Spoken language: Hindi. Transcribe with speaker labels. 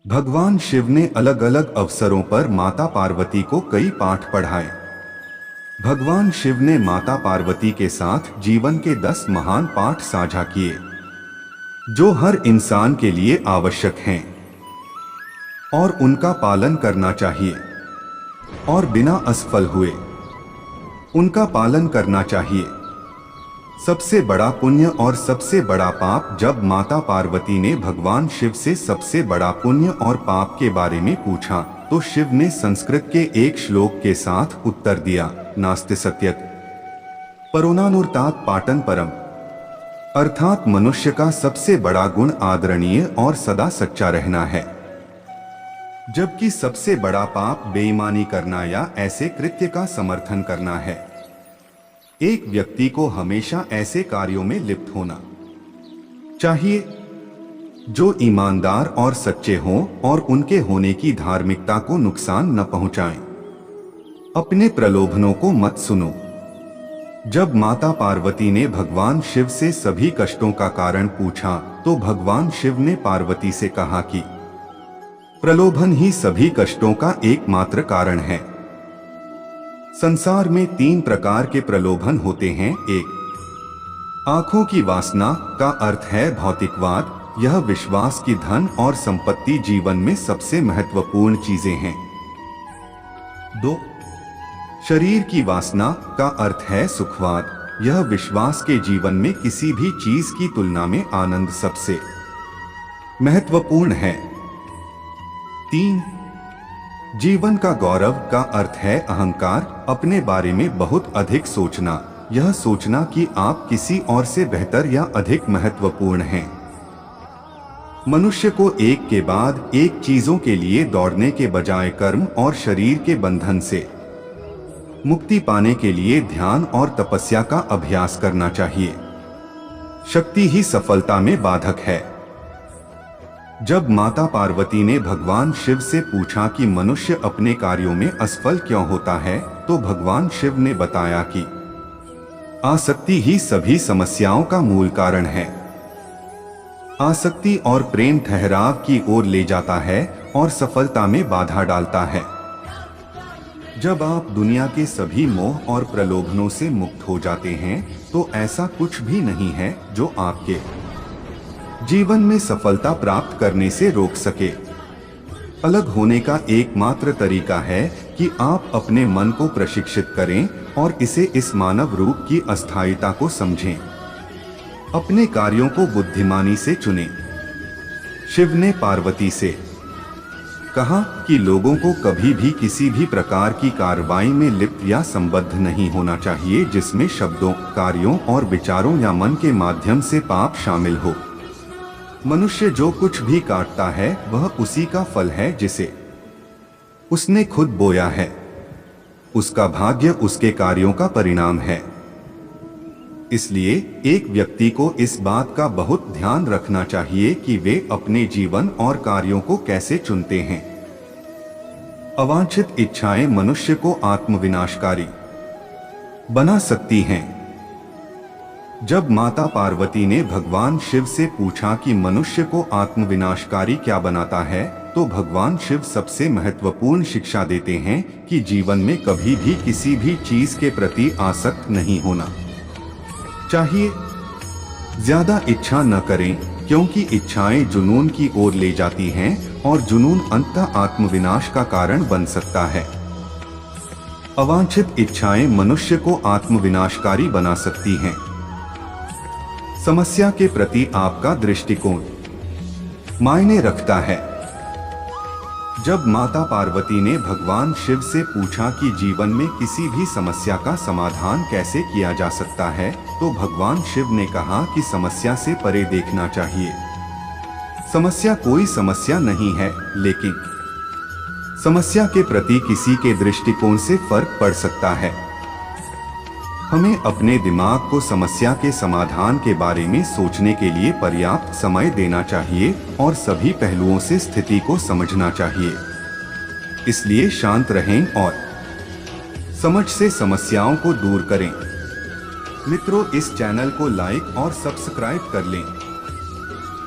Speaker 1: भगवान शिव ने अलग अलग अवसरों पर माता पार्वती को कई पाठ पढ़ाए। भगवान शिव ने माता पार्वती के साथ जीवन के 10 महान पाठ साझा किए जो हर इंसान के लिए आवश्यक हैं और उनका पालन करना चाहिए और बिना असफल हुए उनका पालन करना चाहिए। सबसे बड़ा पुण्य और सबसे बड़ा पाप। जब माता पार्वती ने भगवान शिव से सबसे बड़ा पुण्य और पाप के बारे में पूछा तो शिव ने संस्कृत के एक श्लोक के साथ उत्तर दिया, नास्ति सत्यक परोनानुर्तात पाटन परम, अर्थात मनुष्य का सबसे बड़ा गुण आदरणीय और सदा सच्चा रहना है, जबकि सबसे बड़ा पाप बेईमानी करना या ऐसे कृत्य का समर्थन करना है। एक व्यक्ति को हमेशा ऐसे कार्यों में लिप्त होना चाहिए जो ईमानदार और सच्चे हों और उनके होने की धार्मिकता को नुकसान न पहुंचाएं। अपने प्रलोभनों को मत सुनो। जब माता पार्वती ने भगवान शिव से सभी कष्टों का कारण पूछा तो भगवान शिव ने पार्वती से कहा कि प्रलोभन ही सभी कष्टों का एकमात्र कारण है। संसार में 3 प्रकार के प्रलोभन होते हैं। एक, आंखों की वासना का अर्थ है भौतिकवाद। यह विश्वास की धन और संपत्ति जीवन में सबसे महत्वपूर्ण चीजें हैं। 2, शरीर की वासना का अर्थ है सुखवाद। यह विश्वास के जीवन में किसी भी चीज की तुलना में आनंद सबसे महत्वपूर्ण है। 3, जीवन का गौरव का अर्थ है अहंकार। अपने बारे में बहुत अधिक सोचना। यह सोचना कि आप किसी और से बेहतर या अधिक महत्वपूर्ण हैं। मनुष्य को एक के बाद एक चीजों के लिए दौड़ने के बजाय कर्म और शरीर के बंधन से मुक्ति पाने के लिए ध्यान और तपस्या का अभ्यास करना चाहिए। शक्ति ही सफलता में बाधक है। जब माता पार्वती ने भगवान शिव से पूछा कि मनुष्य अपने कार्यों में असफल क्यों होता है तो भगवान शिव ने बताया कि आसक्ति ही सभी समस्याओं का मूल कारण है। आसक्ति और प्रेम ठहराव की ओर ले जाता है और सफलता में बाधा डालता है। जब आप दुनिया के सभी मोह और प्रलोभनों से मुक्त हो जाते हैं तो ऐसा कुछ भी नहीं है जो आपके जीवन में सफलता प्राप्त करने से रोक सके। अलग होने का एकमात्र तरीका है कि आप अपने मन को प्रशिक्षित करें और इसे इस मानव रूप की अस्थायीता को समझें। अपने कार्यों को बुद्धिमानी से चुनें। शिव ने पार्वती से कहा कि लोगों को कभी भी किसी भी प्रकार की कार्रवाई में लिप्त या संबद्ध नहीं होना चाहिए जिसमें शब्दों, कार्यों और विचारों या मन के माध्यम से पाप शामिल हो। मनुष्य जो कुछ भी काटता है वह उसी का फल है जिसे उसने खुद बोया है। उसका भाग्य उसके कार्यों का परिणाम है। इसलिए एक व्यक्ति को इस बात का बहुत ध्यान रखना चाहिए कि वे अपने जीवन और कार्यों को कैसे चुनते हैं। अवांछित इच्छाएं मनुष्य को आत्मविनाशकारी बना सकती हैं। जब माता पार्वती ने भगवान शिव से पूछा कि मनुष्य को आत्मविनाशकारी क्या बनाता है तो भगवान शिव सबसे महत्वपूर्ण शिक्षा देते हैं कि जीवन में कभी भी किसी भी चीज के प्रति आसक्त नहीं होना चाहिए। ज्यादा इच्छा न करें क्योंकि इच्छाएं जुनून की ओर ले जाती हैं और जुनून अंततः आत्मविनाश का कारण बन सकता है। अवांछित इच्छाएं मनुष्य को आत्मविनाशकारी बना सकती हैं। समस्या के प्रति आपका दृष्टिकोण मायने रखता है। जब माता पार्वती ने भगवान शिव से पूछा कि जीवन में किसी भी समस्या का समाधान कैसे किया जा सकता है तो भगवान शिव ने कहा कि समस्या से परे देखना चाहिए। समस्या कोई समस्या नहीं है, लेकिन समस्या के प्रति किसी के दृष्टिकोण से फर्क पड़ सकता है। हमें अपने दिमाग को समस्या के समाधान के बारे में सोचने के लिए पर्याप्त समय देना चाहिए और सभी पहलुओं से स्थिति को समझना चाहिए। इसलिए शांत रहें और समझ से समस्याओं को दूर करें। मित्रों, इस चैनल को लाइक और सब्सक्राइब कर लें।